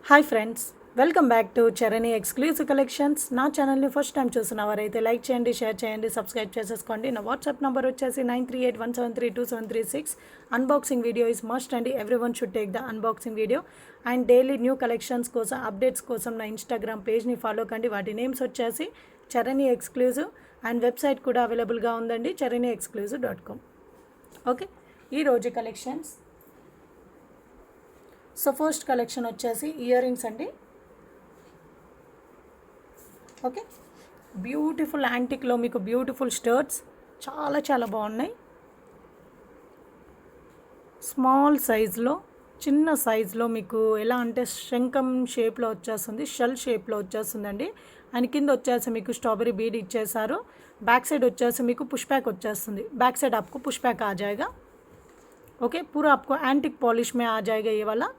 Hi friends, welcome back to Charani exclusive collections. నా ఛానల్ని first time చూసినవారైతే like చేయండి, share చేయండి, సబ్స్క్రైబ్ చేసేసుకోండి. నా వాట్సాప్ నెంబర్ వచ్చేసి 9381732736. అన్బాక్సింగ్ వీడియో ఇస్ మస్ట్ అండి. Every one should take the unboxing video. And daily new collections కోసం, updates కోసం నా ఇన్స్టాగ్రామ్ పేజ్ని ఫాలో కండి. వాటి నేమ్స్ వచ్చేసి చరణి ఎక్స్క్లూజివ్. అండ్ వెబ్సైట్ కూడా అవైలబుల్గా ఉందండి, charaniexclusive.com. ఓకే, ఈరోజు కలెక్షన్స్. సో ఫస్ట్ కలెక్షన్ వచ్చేసి ఇయర్ రింగ్స్ అండి. ఓకే, బ్యూటిఫుల్ యాంటిక్లో మీకు బ్యూటిఫుల్ స్టర్ట్స్ చాలా చాలా బాగున్నాయి. స్మాల్ సైజ్లో, చిన్న సైజ్లో మీకు ఎలా అంటే శంఖం షేప్లో వచ్చేస్తుంది, షెల్ షేప్లో వచ్చేస్తుందండి. అండ్ కింద వచ్చేసి మీకు స్ట్రాబెరీ బీడ్ ఇచ్చేసారు. बैक साइड వచ్చేసి మీకు పుష్ బ్యాక్ వచ్చేస్తుంది. बैक साइड आपको पुश बैक आ जाएगा. ओके, पूरा आपको एंटिक पॉलिश में आ जाएगा ये वाला.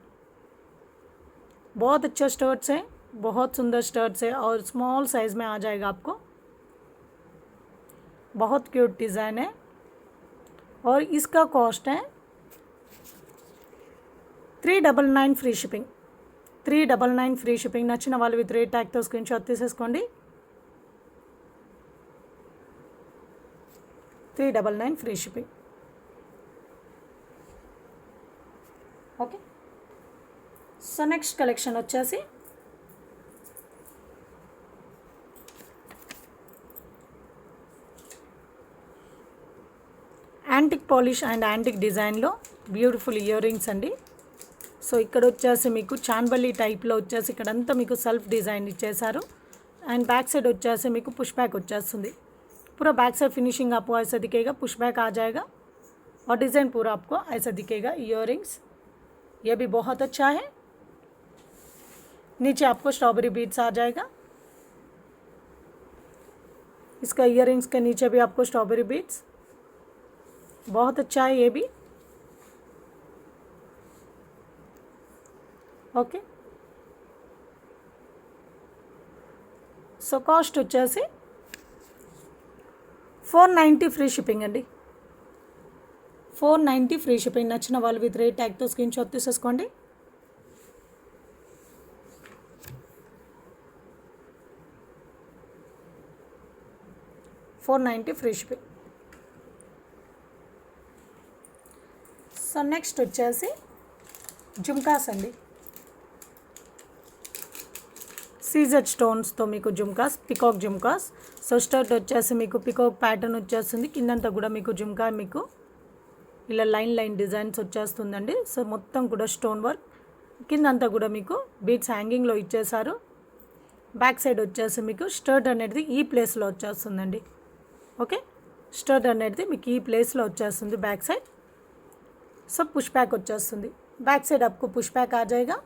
बहुत अच्छा स्टर्ट्स है, बहुत सुंदर स्टर्ट्स है और स्मॉल साइज़ में आ जाएगा आपको. बहुत क्यूट डिज़ाइन है और इसका कॉस्ट है 399 फ्री शिपिंग. 399 free shipping. నచ్చిన వాళ్ళు విత్ రేట్ ట్యాగ్తో స్క్రీన్ షాట్ తీసేసుకోండి. 399 free shipping. Okay, so next collection వచ్చేసి యాంటిక్ పాలిష్ అండ్ యాంటిక్ డిజైన్లో బ్యూటిఫుల్ ఇయర్ రింగ్స్ అండి. సో ఇక్కడ వచ్చేసి మీకు చాన్బల్లి టైప్లో వచ్చేసి ఇక్కడంతా మీకు సెల్ఫ్ డిజైన్ ఇచ్చేసారు. అండ్ బ్యాక్ సైడ్ వచ్చేసి మీకు పుష్ బ్యాక్ వచ్చేస్తుంది. पूरा बैक साइड फिनिशिंग आपको ऐसा दिखेगा, पुश बैक आ जाएगा और डिज़ाइन पूरा आपको ऐसा दिखेगा. इयर रिंग्स ये भी बहुत अच्छा है. नीचे आपको स्ट्रॉबेरी बीड्स आ जाएगा. इसका इयर रिंग्स के नीचे भी आपको स्ट्रॉबेरी बीड्स, बहुत अच्छा है ये भी. ओके, సో కాస్ట్ వచ్చేసి 490 ఫ్రీ షిప్పింగ్ అండి. 490 ఫ్రీ షిప్పింగ్. నచ్చిన వాళ్ళు విత్ రేట్ ట్యాగ్తో స్క్రీన్ షాట్ తీసేసుకోండి. $490 ఫ్రీ షిప్పింగ్. సో నెక్స్ట్ వచ్చేసి జుమ్కాస్ అండి. సీజర్ స్టోన్స్తో మీకు జుమ్కాస్, పికాక్ జుమ్కాస్. సో స్టర్ట్ వచ్చేసి మీకు పికాక్ ప్యాటర్న్ వచ్చేస్తుంది. కిందంతా కూడా మీకు జుమ్కా మీకు ఇలా లైన్ లైన్ డిజైన్స్ వచ్చేస్తుందండి. సో మొత్తం కూడా స్టోన్ వర్క్. కిందంతా కూడా మీకు బీడ్స్ హ్యాంగింగ్లో ఇచ్చేసారు. బ్యాక్ సైడ్ వచ్చేసి మీకు స్టర్ట్ అనేది ఈ ప్లేస్లో వచ్చేస్తుందండి. ఓకే, స్టర్ట్ అనేది మీకు ఈ ప్లేస్లో వచ్చేస్తుంది back side. So push back వచ్చేస్తుంది. बैक साइड आपको पुश बैक आ जाएगा.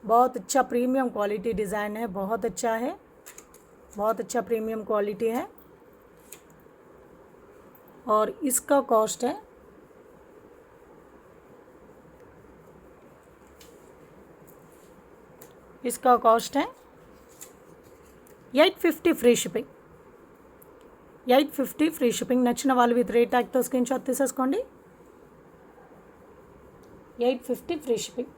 बहुत अच्छा प्रीमियम क्वालिटी डिज़ाइन है, बहुत अच्छा है, बहुत अच्छा प्रीमियम क्वालिटी है. और इसका कॉस्ट है इसका कॉस्ट है 850 ఫ్రీ షిప్పింగ్. 850 free shipping. నచ్చిన వాళ్ళు విత్ రేట్ ట్యాగ్తో స్క్రీన్ షాట్ తీసేసుకోండి. 850 free shipping.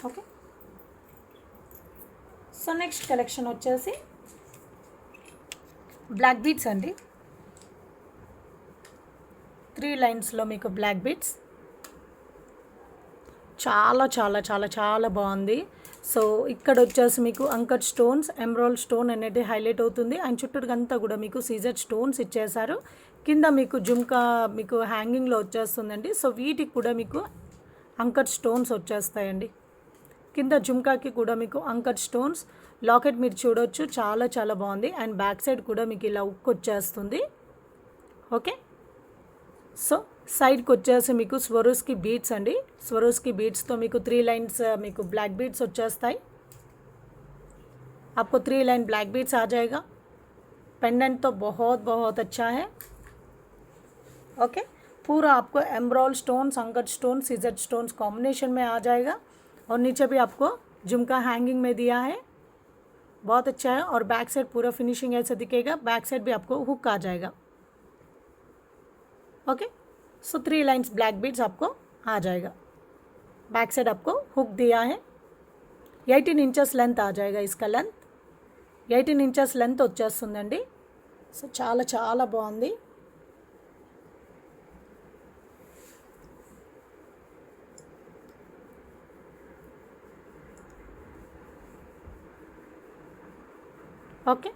Okay, so next collection వచ్చేసి బ్లాక్ బీడ్స్ అండి. 3 లైన్స్లో మీకు బ్లాక్ బీడ్స్ చాలా చాలా చాలా చాలా బాగుంది. సో ఇక్కడ వచ్చేసి మీకు అంకట్ స్టోన్స్, ఎమరాల్డ్ స్టోన్ అనేది హైలైట్ అవుతుంది. అండ్ చుట్టూరుకంతా కూడా మీకు సీజర్ స్టోన్స్ ఇచ్చేసారు. కింద మీకు జుమ్కా మీకు హ్యాంగింగ్లో వచ్చేస్తుందండి. సో వీటికి కూడా మీకు అంకట్ స్టోన్స్ వచ్చేస్తాయండి. కింద జుమ్కాకి కూడా మీకు అంకట్ స్టోన్స్. లాకెట్ మీరు చూడొచ్చు, చాలా చాలా బాగుంది. అండ్ బ్యాక్ సైడ్ కూడా మీకు ఇలా ఉక్ వచ్చేస్తుంది. ఓకే, సో సైడ్కి వచ్చేసి మీకు స్వరోస్కి బీడ్స్ అండి. స్వరోస్కి బీడ్స్తో మీకు 3 లైన్స్ మీకు బ్लैक बीड्स వచ్చేస్తాయి. आपको 3 लाइन ब्लैक बीड्स आ जाएगा. पेंडेंट तो बहुत बहुत अच्छा है. ओके, पूरा आपको एमराल्ड स्टोन्स, अंकट स्टोन, सीजर स्टोन्स कॉम्बिनेशन में आ जाएगा. और नीचे भी आपको झुमका हैंगिंग में दिया है, बहुत अच्छा है. और बैक साइड पूरा फिनिशिंग ऐसे दिखेगा. बैक साइड भी आपको हुक आ जाएगा. ओके। सो 3 लाइन्स ब्लैक बीड्स आपको आ जाएगा। बैक साइड आपको हुक दिया है, 18 इंचेस लेंथ आ जाएगा। इसका लेंथ 18 इंचेस लेंथ వచ్చేస్తుందండి। సో చాలా చాలా బాగుంది। ఓకే।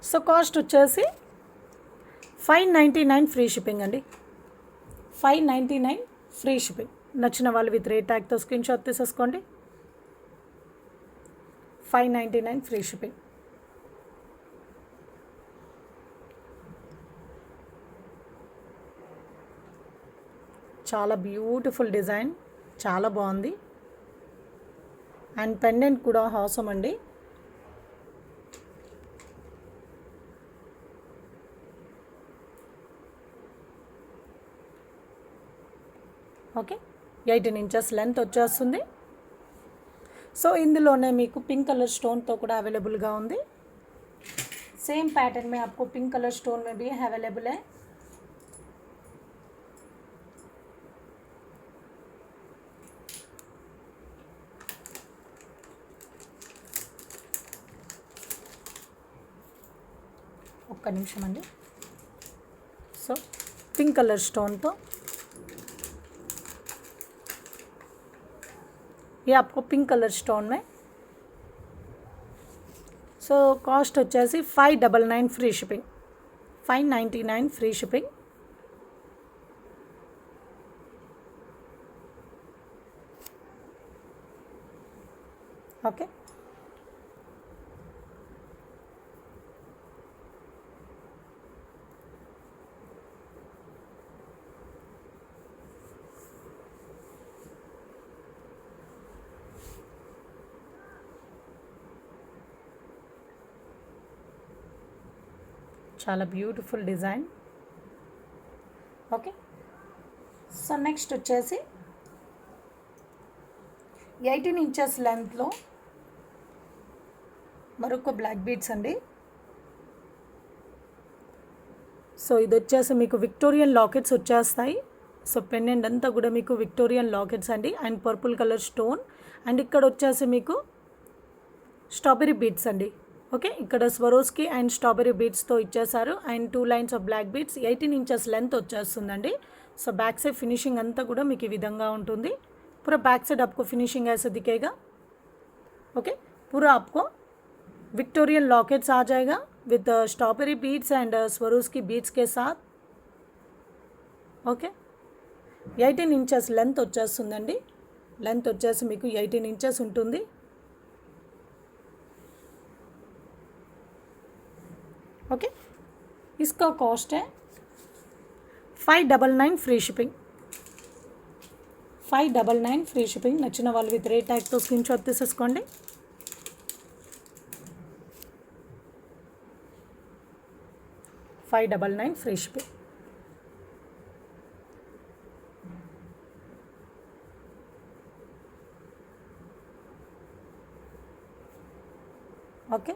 సో కాస్ట్ వచ్చేసి 599 ఫ్రీ షిప్పింగ్ అండి। 599 ఫ్రీ షిప్పింగ్। నచ్చిన వాళ్ళు విత్ రేట్ ట్యాగ్తో స్క్రీన్ షాట్ తీసేసుకోండి। 599 ఫ్రీ షిప్పింగ్। చాలా బ్యూటిఫుల్ డిజైన్, చాలా బాగుంది। అండ్ పెండెంట్ కూడా హాసమ్ అండి। ఓకే, 18 ఇంచెస్ లెంత్ వచ్చేస్తుంది। సో ఇందులోనే మీకు పింక్ कलर स्टोन तो కూడా अवेलेबल ఉంది। सेम पैटर्न में आपको पिंक कलर स्टोन में भी अवेलेबल है। ఒక్క నిమిషం అండి। సో పింక్ कलर स्टोन तो ये आपको पिंक कलर स्टोन में। सो कॉस्ट వచ్చేసి 599 free shipping, 599 free shipping. Okay, చాలా beautiful design. Okay, so next వచ్చేసి 18 ఇంచెస్ లెంత్లో మరొక బ్లాక్ బీడ్స్ అండి। సో ఇది వచ్చేసి మీకు విక్టోరియన్ లాకెట్స్ వచ్చేస్తాయి। సో పెండెంట్ అంతా కూడా మీకు విక్టోరియన్ లాకెట్స్ అండి। And purple colour stone, and ఇక్కడ వచ్చేసి మీకు స్ట్రాబెరీ బీడ్స్ అండి। ఓకే, ఇక్కడ స్వరోస్కి అండ్ స్ట్రాబెరీ బీడ్స్తో ఇచ్చేసారు। And 2 lines of black beads, 18 inches length వచ్చేస్తుందండి। సో बैक साइड फिनिशिंग अंता కూడా మీకు ఈ విధంగా ఉంటుంది। पूरा बैक साइड आपको फिनिशिंग ऐसे दिखेगा। ओके, पूरा आपको विक्टोरियन लॉकेट्स आ जाएगा with strawberry beads and Swarovski beads के साथ। ओके, 18 ఇంచెస్ లెంత్ వచ్చేస్తుందండి। లెంత్ వచ్చేసి మీకు 18 ఇంచెస్ ఉంటుంది। ओके, इसका कॉस्ट है 599 फ्री शिपिंग, 599 फ्री शिपिंग। నచ్చిన వాళ్ళు విత్ రేట్ ట్యాగ్తో స్క్రీన్ షాట్ తీసేసుకోండి। $599 free shipping. Okay,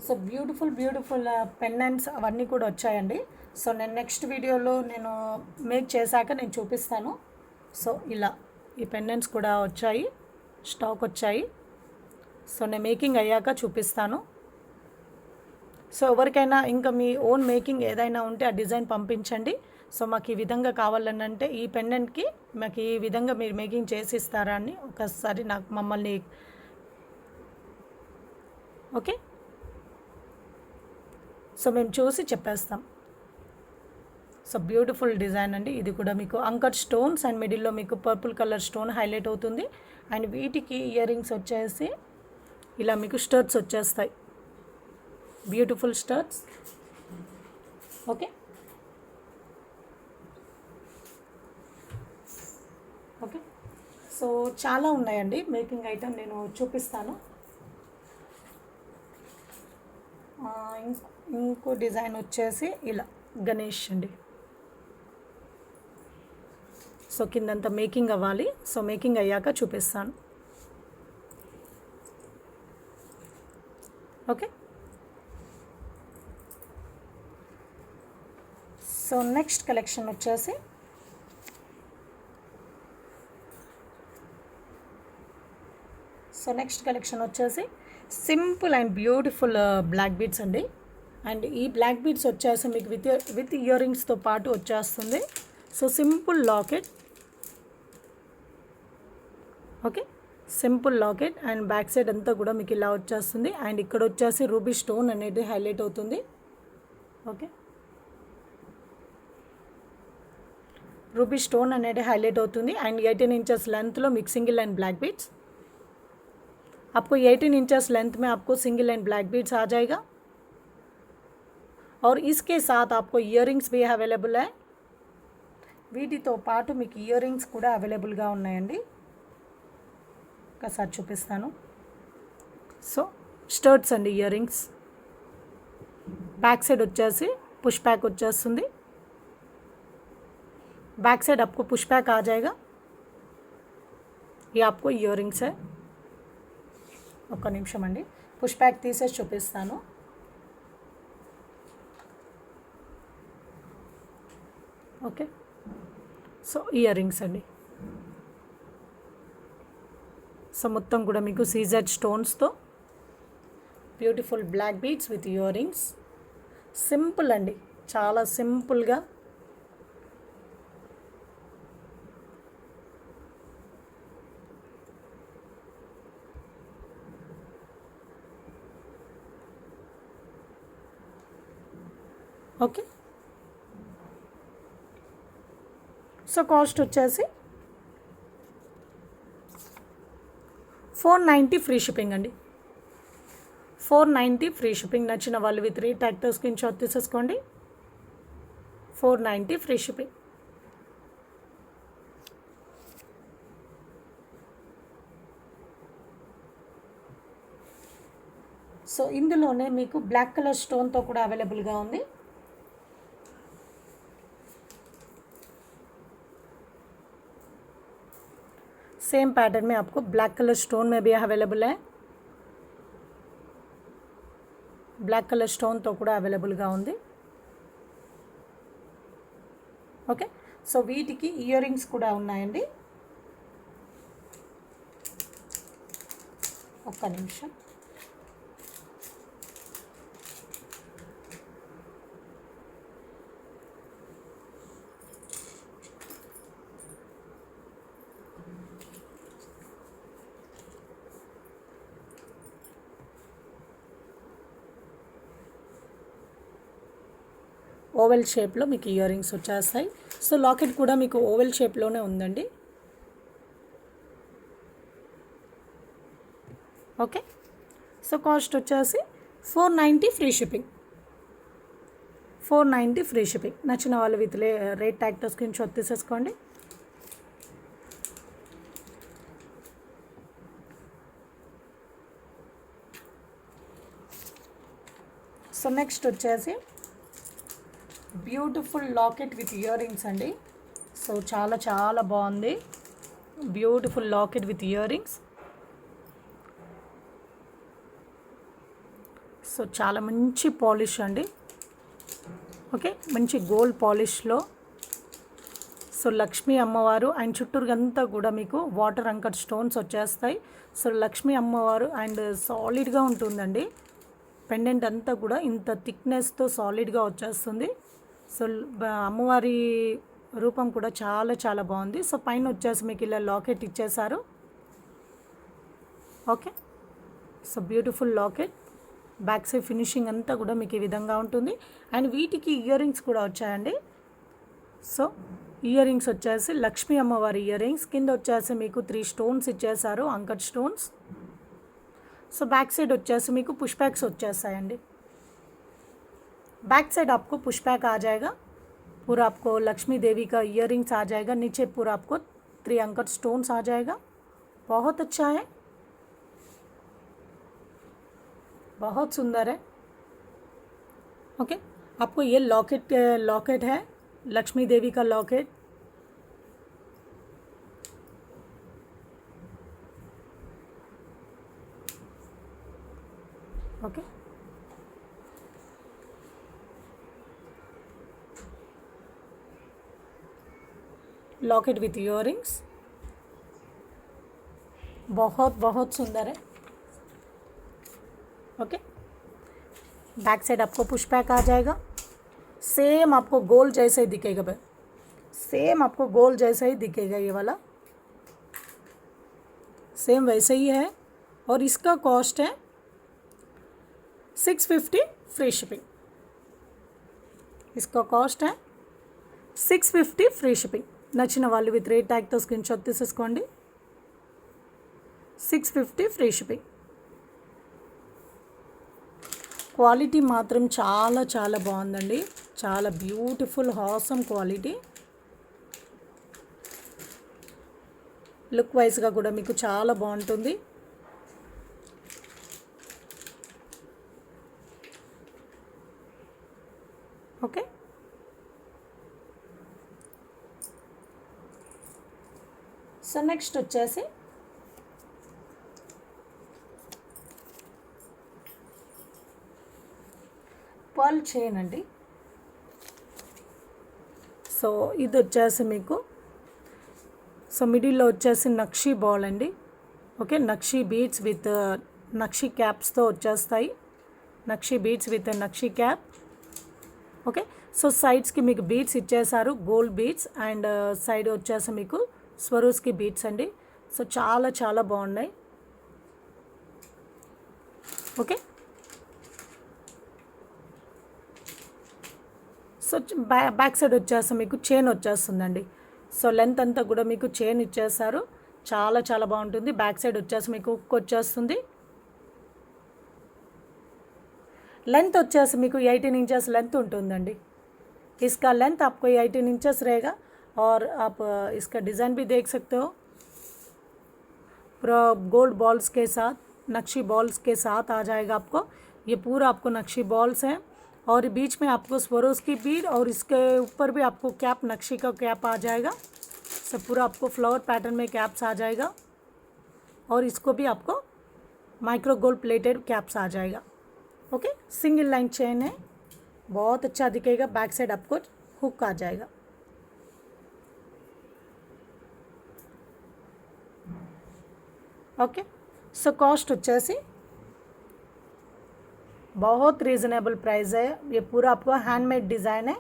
so beautiful beautiful pendants అవన్నీ కూడా వచ్చాయండి। సో నేను నెక్స్ట్ వీడియోలో నేను మేక్ చేశాక నేను చూపిస్తాను। సో ఇలా ఈ పెండెంట్స్ కూడా వచ్చాయి, స్టాక్ వచ్చాయి। సో నేను మేకింగ్ అయ్యాక చూపిస్తాను। సో ఎవరికైనా ఇంకా మీ ఓన్ మేకింగ్ ఏదైనా ఉంటే ఆ డిజైన్ పంపించండి। సో మాకు ఈ విధంగా కావాలని అంటే ఈ పెండెంట్కి మాకు ఈ విధంగా మీరు మేకింగ్ చేసి ఇస్తారా అని ఒకసారి నాకు మమ్మల్ని ఓకే, సో మేము చూసి చెప్పేస్తాం। సో బ్యూటిఫుల్ డిజైన్ అండి। ఇది కూడా మీకు అంకర్ స్టోన్స్ అండ్ మిడిల్లో మీకు పర్పుల్ కలర్ స్టోన్ హైలైట్ అవుతుంది। అండ్ వీటికి ఇయర్ రింగ్స్ వచ్చేసి ఇలా మీకు స్టర్ట్స్ వచ్చేస్తాయి, బ్యూటిఫుల్ స్టర్ట్స్। ఓకే, ఓకే, సో చాలా ఉన్నాయండి మేకింగ్ ఐటమ్, నేను చూపిస్తాను। ఇంకో డిజైన్ వచ్చేసి ఇలా గణేష్ అండి। సో కిందంతా మేకింగ్ అవ్వాలి। సో మేకింగ్ అయ్యాక చూపిస్తాను। ఓకే. సో నెక్స్ట్ కలెక్షన్ వచ్చేసి simple and beautiful black beads అండి. అండ్ ఈ బ్లాక్ బీడ్స్ వచ్చేసి మీకు విత్ ఇయర్ రింగ్స్తో పాటు వచ్చేస్తుంది. So simple locket, okay, simple locket and back side అంతా కూడా మీకు ఇలా వచ్చేస్తుంది. అండ్ ఇక్కడ వచ్చేసి రూబీ స్టోన్ అనేది హైలైట్ అవుతుంది. ఓకే, రూబీ స్టోన్ అనేది హైలైట్ అవుతుంది. అండ్ 18 इंचेस लेंथ మీకు సింగిల్ అండ్ బ్లాక్ బీడ్స్. आपको 18 इंचेस लेंथ में आपको सिंगल एंड ब्लैक बीड्स आ जाएगा. और इसके साथ आपको इयर रिंग्स भी अवेलेबल है. వీటితో పాటు మీకు ఇయర్ రింగ్స్ కూడా అవైలబుల్గా ఉన్నాయండి. ఒకసారి చూపిస్తాను. సో స్టర్ట్స్ అండి, ఇయర్ రింగ్స్. బ్యాక్ సైడ్ వచ్చేసి పుష్ బ్యాక్ వచ్చేస్తుంది. बैक साइड आपको पुश बैक आ जाएगा. ये आपको इयर रिंग्स है. ఒక్క నిమిషం అండి, పుష్ బ్యాక్ తీసేసి చూపిస్తాను. ఓకే, సో ఇయర్ రింగ్స్ అండి. సో మొత్తం కూడా మీకు సీజెడ్ స్టోన్స్తో beautiful black beads with earrings. Simple అండి, చాలా సింపుల్గా. ఓకే, సో కాస్ట్ వచ్చేసి 490 ఫ్రీ షిప్పింగ్ అండి. 490 ఫ్రీ షిప్పింగ్. నచ్చిన వాళ్ళు విత్ రీ ట్యాగ్తో స్క్రీన్ షాట్ తీసేసుకోండి. 490 ఫ్రీ షిప్పింగ్. సో ఇందులోనే మీకు బ్లాక్ కలర్ స్టోన్తో కూడా అవైలబుల్గా ఉంది. सेम पैटर्न में आपको ब्लैक कलर स्टोन में भी अवेलेबल है. ब्लैक कलर स्टोन तो కూడా అవైలబుల్గా ఉంది. ఓకే, సో వీటికి ఇయర్ రింగ్స్ కూడా ఉన్నాయండి. ఒక్క నిమిషం. ఓవెల్ షేప్లో మీకు ఇయర్ రింగ్స్ వచ్చేస్తాయి. సో లాకెట్ కూడా మీకు ఓవెల్ షేప్లోనే ఉందండి. ఓకే, సో కాస్ట్ వచ్చేసి 490 ఫ్రీ షిప్పింగ్. 490 free shipping. నచ్చిన వాళ్ళు విత్ రేట్ ట్యాగ్తో స్క్రీన్ షాట్ తీసేసుకోండి. సో నెక్స్ట్ వచ్చేసి beautiful locket with earrings అండి. సో చాలా చాలా బాగుంది. Beautiful locket with ear rings. So చాలా మంచి పాలిష్ అండి. ఓకే, మంచి గోల్డ్ పాలిష్లో. సో లక్ష్మీ అమ్మవారు అండ్ చుట్టూరుగంతా కూడా మీకు వాటర్ అంకర్ స్టోన్స్ వచ్చేస్తాయి. సో లక్ష్మీ అమ్మవారు అండ్ సాలిడ్గా ఉంటుందండి. పెండెంట్ అంతా కూడా ఇంత థిక్నెస్తో సాలిడ్గా వచ్చేస్తుంది. సో అమ్మవారి రూపం కూడా చాలా చాలా బాగుంది. సో పైన వచ్చేసి మీకు ఇలా లాకెట్ ఇచ్చేసారు. Okay, so beautiful locket. Back side finishing అంతా కూడా మీకు ఈ విధంగా ఉంటుంది. అండ్ వీటికి ఇయర్ రింగ్స్ కూడా వచ్చాయండి. సో ఇయర్ రింగ్స్ వచ్చేసి లక్ష్మీ అమ్మవారి ఇయర్ రింగ్స్. కింద వచ్చేసి మీకు 3 స్టోన్స్ ఇచ్చేసారు, uncut stones. So back side వచ్చేసి మీకు పుష్ బ్యాక్స్ వచ్చేస్తాయండి. बैक साइड आपको पुश बैक आ जाएगा. पूरा आपको लक्ष्मी देवी का इयर रिंग्स आ जाएगा. नीचे पूरा आपको 3 अंकट स्टोन्स आ जाएगा. बहुत अच्छा है, बहुत सुंदर है. ओके, आपको ये लॉकेट है, लक्ष्मी देवी का locket. Okay, locket with earrings, बहुत बहुत सुंदर है। ओके, बैक साइड आपको पुश बैक आ जाएगा, सेम आपको गोल जैसा ही दिखेगा भाई, सेम आपको गोल जैसा ही दिखेगा, ये वाला सेम वैसे ही है। और इसका कॉस्ट है 650 फ्री शिपिंग। इसका కాస్ట్ है 650 ఫ్రీ షిప్పింగ్। నచ్చిన వాళ్ళు విత్ రేట్ ట్యాగ్తో స్క్రీన్ షాట్ తీసేసుకోండి। 650 ఫ్రీ షిప్పింగ్। క్వాలిటీ మాత్రం చాలా చాలా బాగుందండి, చాలా బ్యూటిఫుల్ హాసమ్ క్వాలిటీ। లుక్ వైజ్గా కూడా మీకు చాలా బాగుంటుంది। ఓకే, సో నెక్స్ట్ వచ్చేసి పర్ల్ చైన్ అండి। సో ఇది వచ్చేసి మీకు సో మిడిల్లో వచ్చేసి నక్షి బాల్ అండి। Okay, nakshi beads with nakshi క్యాప్స్తో వచ్చేస్తాయి, nakshi beads with nakshi cap. Okay, so సైడ్స్కి మీకు బీడ్స్ ఇచ్చేసారు, గోల్డ్ బీడ్స్, అండ్ సైడ్ వచ్చేసి మీకు స్వరూస్కి బీడ్స్ అండి। సో చాలా చాలా బాగున్నాయి। ఓకే, సో బ్యాక్ సైడ్ వచ్చేసి మీకు చైన్ వచ్చేస్తుందండి। సో లెంత్ అంతా కూడా మీకు చైన్ ఇచ్చేసారు, చాలా చాలా బాగుంటుంది। బ్యాక్ సైడ్ వచ్చేసి మీకు హుక్ వచ్చేస్తుంది। लेंथ వచ్చేసి మీకు 18 इंचेस लेंथ ఉంటుందండి। इसका लेंथ आपको 18 इंचेस रहेगा। और आप इसका डिज़ाइन भी देख सकते हो, पूरा गोल्ड बॉल्स के साथ, नक्शी बॉल्स के साथ आ जाएगा आपको। ये पूरा आपको नक्शी बॉल्स हैं, और बीच में आपको स्वरोस की बीड, और इसके ऊपर भी आपको कैप, नक्शी का कैप आ जाएगा। सब पूरा आपको फ्लावर पैटर्न में कैप्स आ जाएगा, और इसको भी आपको माइक्रो गोल्ड प्लेटेड कैप्स आ जाएगा। ओके, सिंगल लाइन चेन है, बहुत अच्छा दिखेगा। बैक साइड आपको हुक आ जाएगा। ओके, सो कॉस्ट వచ్చేసి बहुत रीज़नेबल प्राइस है। ये पूरा आपको हैंडमेड डिज़ाइन है,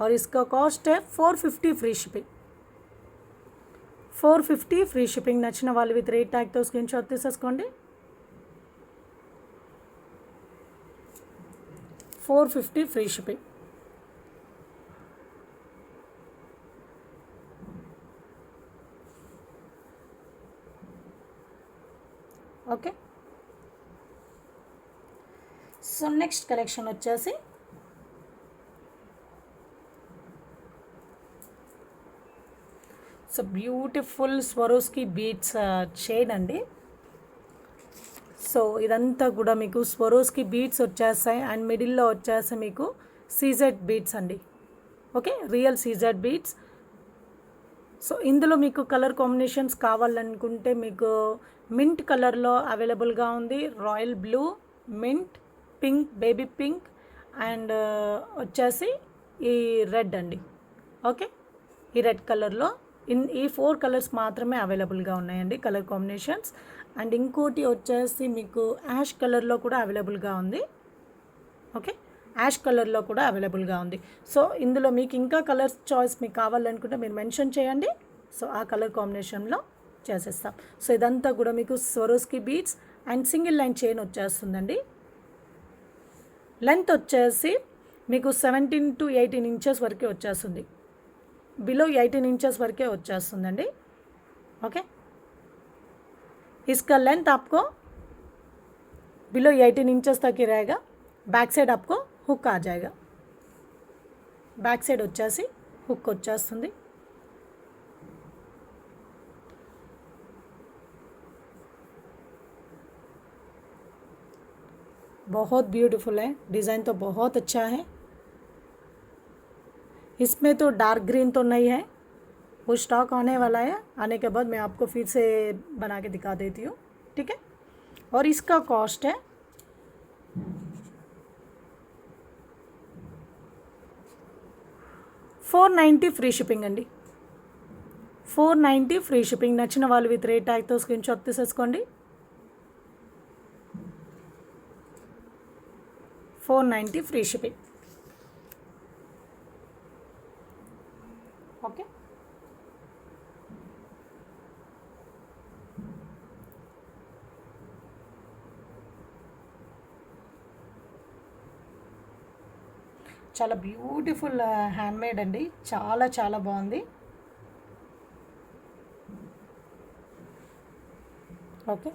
और इसका कॉस्ट है 450 फ्री शिपिंग। 450 free shipping. నచ్చిన వాళ్ళు విత్ రేట్ ట్యాగ్తో స్క్రీన్ షాట్ తీసేసుకోండి। 450 free shipping. Okay, so next collection వచ్చేసి so beautiful Swarovski beads chain అండి। సో ఇదంతా కూడా మీకు స్వరోస్కి బీడ్స్ వచ్చేస్తాయి, అండ్ మిడిల్లో వచ్చేసి మీకు సీజెడ్ బీడ్స్ అండి। Okay, real CZ beads. So ఇందులో మీకు కలర్ కాంబినేషన్స్ కావాలనుకుంటే మీకు మింట్ కలర్లో అవైలబుల్గా ఉంది, royal blue, mint, pink, baby pink, and వచ్చేసి ఈ రెడ్ అండి। ఓకే, ఈ రెడ్ కలర్లో ఈ 4 కలర్స్ మాత్రమే అవైలబుల్గా ఉన్నాయండి కలర్ కాంబినేషన్స్। అండ్ ఇంకోటి వచ్చేసి మీకు యాష్ కలర్లో కూడా అవైలబుల్గా ఉంది। ఓకే, యాష్ కలర్లో కూడా అవైలబుల్గా ఉంది। సో ఇందులో మీకు ఇంకా కలర్స్ చాయిస్ మీకు కావాలనుకుంటే మీరు మెన్షన్ చేయండి, సో ఆ కలర్ కాంబినేషన్లో చేసేస్తాం। సో ఇదంతా కూడా మీకు Swarovski beads and single line chain వచ్చేస్తుందండి। లెంత్ వచ్చేసి మీకు 17 to 18 ఇంచెస్ వరకే వచ్చేస్తుంది, बिलो 18 इंचेस वरके వచ్చేస్తుందండి। ओके, इसका लेंथ आपको बिलो 18 इंचेस तक ही रहेगा। बैक साइड आपको हुक आ जाएगा, बैक साइड వచ్చేసి हुक వచ్చేస్తుంది। बहुत ब्यूटीफुल है, डिज़ाइन तो बहुत अच्छा है। इसमें तो डार्क ग्रीन तो नहीं है, वो स्टॉक आने वाला है, आने के बाद मैं आपको फिर से बना के दिखा देती हूँ। ठीक है, और इसका कॉस्ट है 490 ఫ్రీ షిప్పింగ్ అండి. 490 ఫ్రీ షిప్పింగ్. నచ్చిన వాళ్ళు విత్ రేట్ ట్యాగ్తో స్క్రీన్ షాట్ తీసేసుకోండి. 490 ఫ్రీ షిప్పింగ్. ఓకే, చాలా బ్యూటిఫుల్ హ్యాండ్మేడ్ అండి, చాలా చాలా బాగుంది. Okay,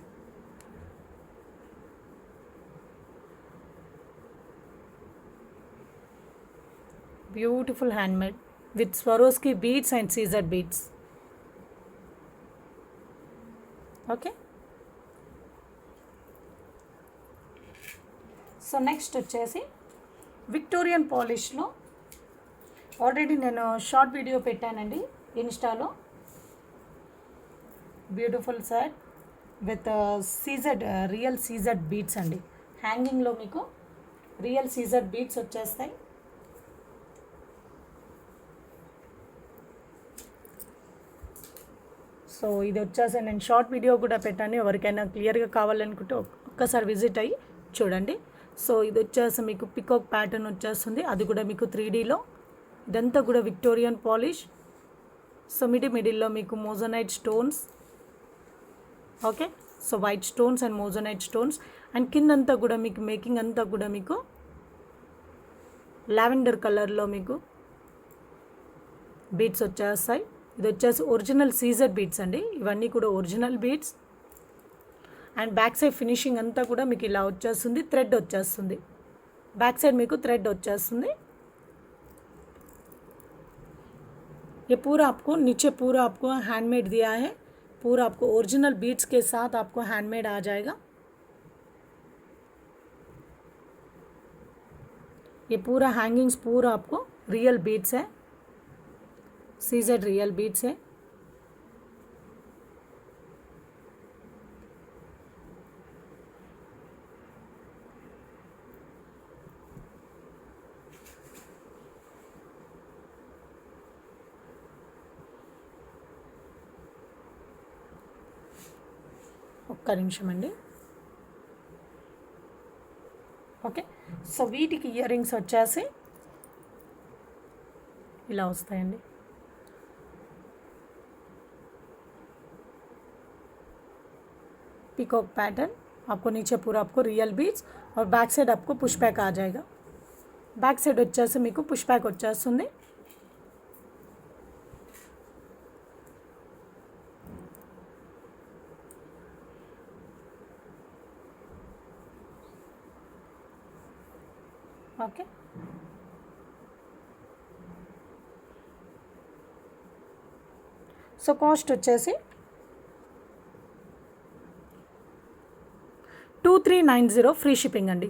beautiful handmade with Swarovski beads and సీజర్ బీడ్స్. ఓకే, సో నెక్స్ట్ వచ్చేసి విక్టోరియన్ పాలిష్లో ఆల్రెడీ నేను షార్ట్ వీడియో పెట్టానండి ఇన్స్టాలో. Beautiful set with CZ real CZ beads అండి. హ్యాంగింగ్లో మీకు రియల్ సీజెడ్ బీడ్స్ వచ్చేస్తాయి. సో ఇది వచ్చేసి నేను షార్ట్ వీడియో కూడా పెట్టాను, ఎవరికైనా క్లియర్గా కావాలనుకుంటే ఒక్కసారి విజిట్ అయ్యి చూడండి. సో ఇది వచ్చేసి మీకు పికాక్ ప్యాటర్న్ వచ్చేస్తుంది, అది కూడా మీకు 3Dలో. ఇదంతా కూడా విక్టోరియన్ పాలిష్. సో మిడిల్లో మీకు moissanite stones. Okay, so white stones and moissanite stones. And కిందంతా కూడా మీకు మేకింగ్ అంతా కూడా మీకు లావెండర్ కలర్లో మీకు బీడ్స్ వచ్చేస్తాయి. ఇది వచ్చేసి ఒరిజినల్ సీజర్ బీడ్స్ అండి, ఇవన్నీ కూడా original beads. And back side finishing అంతా కూడా మీకు ఇలా వచ్చేస్తుంది, థ్రెడ్ వచ్చేస్తుంది. बैक साइड में थ्रेड వచ్చేస్తుంది। ये पूरा आपको नीचे पूरा आपको हैंडमेड दिया है, पूरा आपको ओरिजिनल बीड्स के साथ आपको हैंडमेड आ जाएगा। ये पूरा हैंगिंग्स पूरा आपको रियल बीड्स है, सीजेड रियल बीड्स है। ఒక్క నిమిషం అండి। ఓకే, సో వీటికి ఇయర్ రింగ్స్ వచ్చేసి ఇలా వస్తాయండి। पीकॉक पैटर्न आपको नीचे पूरा आपको रियल बीड्स और बैक साइड आपको पुश बैक आ जाएगा। बैक साइड వచ్చేసి మీకు పుష్ బ్యాక్ వచ్చేస్తుంది। ఓకే, సో కాస్ట్ వచ్చేసి 2390 ఫ్రీ షిప్పింగ్ అండి।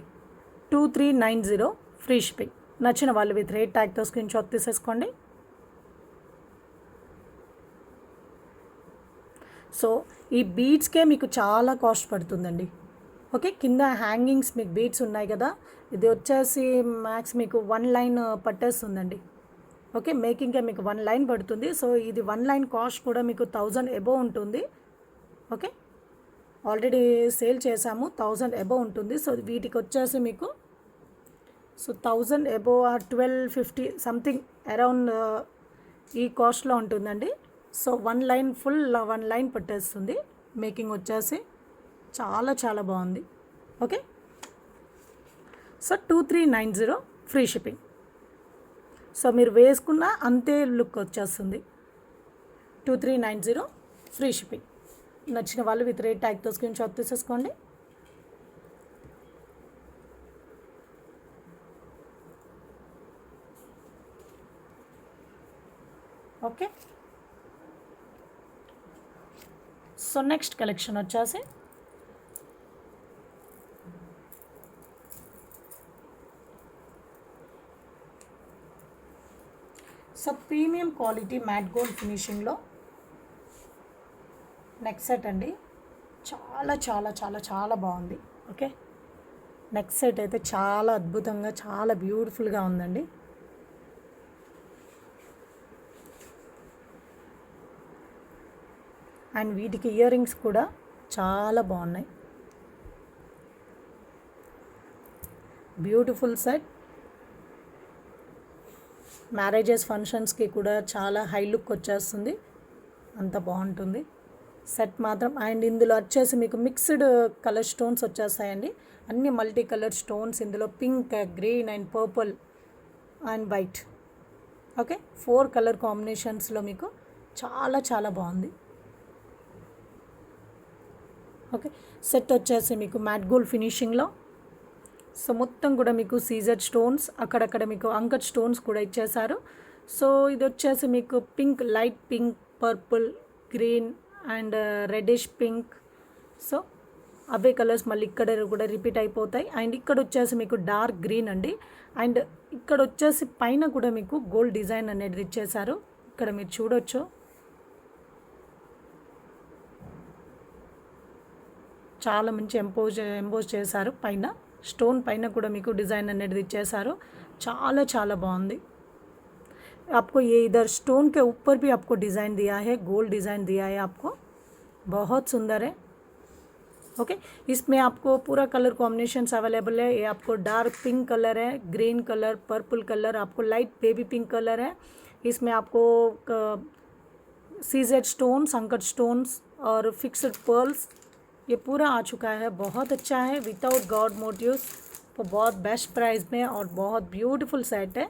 2390 ఫ్రీ షిప్పింగ్। నచ్చిన వాళ్ళు విత్ రేట్ ట్యాగ్తో స్క్రీన్ షాట్ తీసేసుకోండి। సో ఈ బీడ్స్కే మీకు చాలా కాస్ట్ పడుతుందండి। ఓకే, కింద హ్యాంగింగ్స్ మీకు బీడ్స్ ఉన్నాయి కదా, ఇది వచ్చేసి మ్యాక్స్ మీకు 1 లైన్ పట్టేస్తుందండి। ఓకే, మేకింగ్కే మీకు 1 లైన్ పడుతుంది। సో ఇది 1 లైన్ కాస్ట్ కూడా మీకు 1000 అబోవ్ ఉంటుంది। ఓకే, ఆల్రెడీ సేల్ చేసాము, 1000 అబోవ్ ఉంటుంది। సో వీటికి వచ్చేసి మీకు so 1000 above or 1250 something around ఈ కాస్ట్లో ఉంటుందండి। సో 1 లైన్ ఫుల్ 1 లైన్ పట్టేస్తుంది। మేకింగ్ వచ్చేసి చాలా చాలా బాగుంది। Okay, so 2390 free shipping. So మీరు వేసుకున్న అంతే లుక్ వచ్చేస్తుంది। 2390 ఫ్రీ షిప్పింగ్। నచ్చిన వాళ్ళు విత్ రేట్ ట్యాగ్తో స్క్రీన్ షాట్ తీసేసుకోండి। ఓకే, సో నెక్స్ట్ కలెక్షన్ వచ్చేసి so premium quality matte gold ఫినిషింగ్లో నెక్ సెట్ అండి, చాలా చాలా చాలా చాలా బాగుంది। ఓకే, నెక్ సెట్ అయితే చాలా అద్భుతంగా చాలా బ్యూటిఫుల్గా ఉందండి। అండ్ వీటికి ఇయర్ రింగ్స్ కూడా చాలా బాగున్నాయి. Beautiful set. మ్యారేజెస్ ఫంక్షన్స్కి కూడా చాలా హై లుక్ వచ్చేస్తుంది, అంత బాగుంటుంది సెట్ మాత్రం. అండ్ ఇందులో వచ్చేసి మీకు మిక్స్డ్ కలర్ స్టోన్స్ వచ్చేస్తాయండి, అన్ని మల్టీ కలర్ స్టోన్స్. ఇందులో pink, green and purple and white. Okay, 4 colour కాంబినేషన్స్లో మీకు చాలా చాలా బాగుంది. ఓకే, సెట్ వచ్చేసి మీకు మ్యాట్ గోల్డ్ ఫినిషింగ్లో. సో మొత్తం కూడా మీకు సీజర్ స్టోన్స్, అక్కడక్కడ మీకు అంకట్ స్టోన్స్ కూడా ఇచ్చేసారు. సో ఇది వచ్చేసి మీకు pink, light pink, purple, green and reddish pink. So away colours మళ్ళీ ఇక్కడ కూడా రిపీట్ అయిపోతాయి. అండ్ ఇక్కడ వచ్చేసి మీకు డార్క్ గ్రీన్ అండి. అండ్ ఇక్కడ వచ్చేసి పైన కూడా మీకు గోల్డ్ డిజైన్ అనేది ఇచ్చేసారు, ఇక్కడ మీరు చూడొచ్చు. చాలా మంచి ఎంపోజ్ చేశారు. పైన స్టోన్ పైన కూడా మీకు డిज़ाइन అనేది ఇచ్చేసారు, చాలా చాలా బాగుంది. आपको ये इधर स्टोन के ऊपर भी आपको डिज़ाइन दिया है, गोल्ड डिज़ाइन दिया है आपको, बहुत सुंदर है. ओके, इसमें आपको पूरा कलर कॉम्बिनेशंस अवेलेबल है. ये आपको डार्क पिंक कलर है, ग्रीन कलर, पर्पल कलर, आपको लाइट बेबी पिंक कलर है. इसमें आपको सीजेड स्टोन्स, अंकट स्टोन्स और फिक्स्ड पर्ल्स ये पूरा आ चुका है. बहुत अच्छा है, विदाउट गॉड मोटिव्स, तो बहुत बेस्ट प्राइस में और बहुत ब्यूटीफुल सेट है.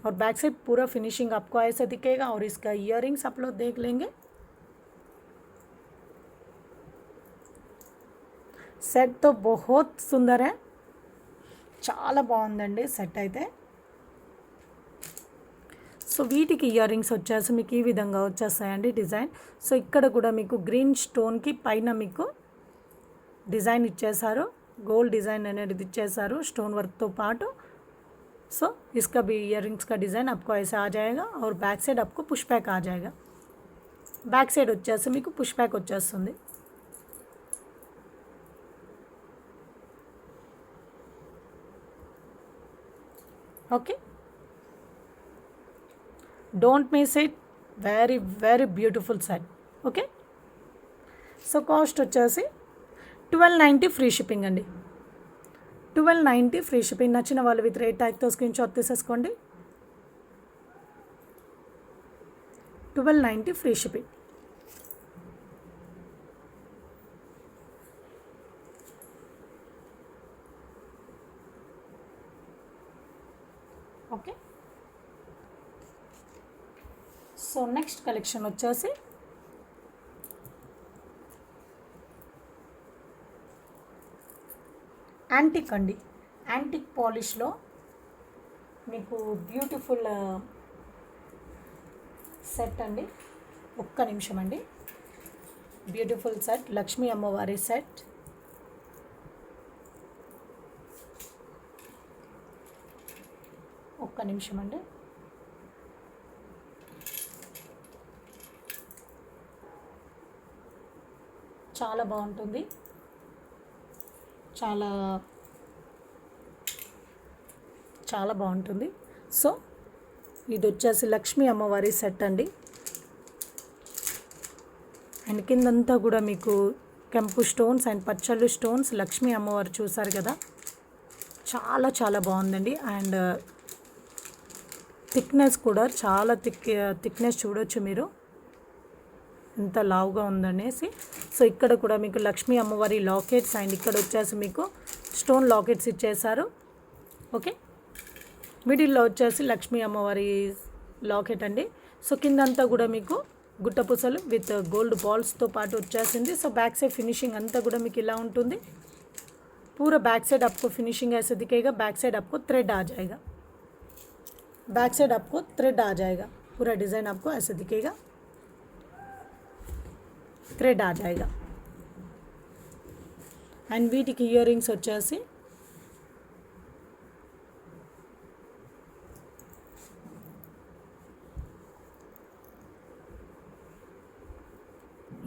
और बैक साइड पूरा फिनिशिंग आपको ऐसा दिखेगा. और इसका इयररिंग्स आप लोग देख लेंगे. సెట్ తో बहुत सुंदर है, చాలా బాగుందండి సెట్ అయితే. సో వీటికి ఇయర్ రింగ్స్ వచ్చేసి మీకు ఈ విధంగా వచ్చేస్తాయండి డిజైన్. సో ఇక్కడ కూడా మీకు గ్రీన్ స్టోన్కి పైన మీకు డిజైన్ ఇచ్చేసారు, గోల్డ్ डिज़ाइन అనేది ఇచ్చేసారు స్టోన్ వర్క్తో పాటు. सो इसका भी इयर रिंग्स का डिज़ाइन आपको ऐसा आ जाएगा. और बैक साइड आपको पुश बैक आ जाएगा. बैक साइड వచ్చేసి మీకు పుష్ బ్యాక్ వచ్చేస్తుంది. Okay, don't miss it, very very beautiful set. Okay, so cost వచ్చేసి 1290 ఫ్రీ షిప్పింగ్ అండి. 1290 ఫ్రీ షిప్పింగ్. నచ్చిన వాళ్ళు విత్ రేట్ ట్యాగ్తో స్క్రీన్ షాట్ తీసేసుకోండి. 1290 free shipping. Okay, so next collection వచ్చేసి యాంటిక్ అండి. యాంటిక్ పాలిష్లో మీకు బ్యూటిఫుల్ సెట్ అండి. ఒక్క నిమిషం అండి. బ్యూటిఫుల్ సెట్, లక్ష్మీ అమ్మవారి సెట్. ఒక్క నిమిషం అండి. చాలా బాగుంటుంది, చాలా చాలా బాగుంటుంది. సో ఇది వచ్చేసి లక్ష్మీ అమ్మవారి సెట్ అండి. అండ్ కిందంతా కూడా మీకు కెంపు స్టోన్స్ అండ్ పచ్చళ్ళు స్టోన్స్, లక్ష్మీ అమ్మవారు చూసారు కదా, చాలా చాలా బాగుందండి. అండ్ థిక్నెస్ కూడా చాలా థిక్నెస్ చూడొచ్చు మీరు ఎంత లావుగా ఉందనేసి. సో ఇక్కడ కూడా మీకు లక్ష్మీ అమ్మవారి లాకెట్స్ అండ్ ఇక్కడ వచ్చేసి మీకు స్టోన్ లాకెట్స్ ఇచ్చేసారు. ఓకే, మిడిల్లో వచ్చేసి లక్ష్మీ అమ్మవారి లాకెట్ అండి. సో కిందంతా కూడా మీకు గుట్టపూసలు విత్ గోల్డ్ బాల్స్తో పాటు వచ్చేసింది. సో బ్యాక్ సైడ్ ఫినిషింగ్ అంతా కూడా మీకు ఇలా ఉంటుంది. पूरा बैक साइड आपको फिनिशिंग ऐसे दिखेगा. बैक साइड आपको थ्रेड आ जाएगा. बैक साइड आपको थ्रेड आ जाएगा. पूरा डिज़ाइन आपको ऐसे दिखेगा, थ्रेड आ जाएगा. అండ్ వీటికి ఇయర్ రింగ్స్ వచ్చేసి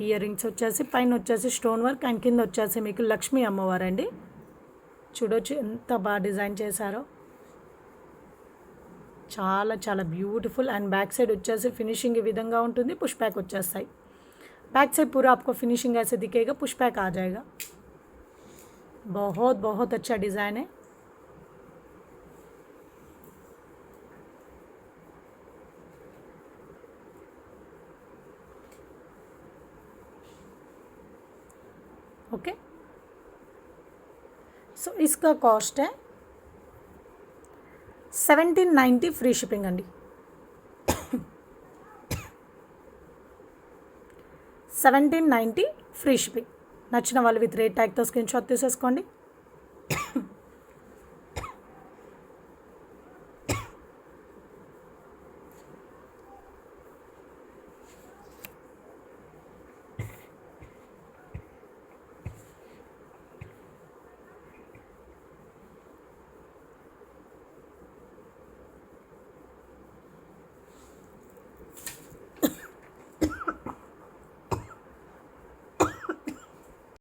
ఇయర్ రింగ్స్ వచ్చేసి పైన వచ్చేసి స్టోన్ వర్క్ అండ్ కింద వచ్చేసి మీకు లక్ష్మీ అమ్మవారు అండి. చూడొచ్చు ఎంత బాగా డిజైన్ చేశారో, చాలా చాలా బ్యూటిఫుల్. అండ్ బ్యాక్ సైడ్ వచ్చేసి ఫినిషింగ్ ఈ విధంగా ఉంటుంది. పుష్ బ్యాక్ వచ్చేస్తాయి. बैक साइड पूरा आपको फिनिशिंग ऐसे दिखेगा, पुश बैक आ जाएगा। बहुत बहुत अच्छा डिज़ाइन है। ओके, సో इसका కాస్ట్ है 1790 ఫ్రీ షిప్పింగ్ అండి। 1790 ఫ్రీ షిప్పింగ్। నచ్చిన వాళ్ళు విత్ రేట్ ట్యాగ్తో స్క్రీన్ షాట్ తీసేసుకోండి।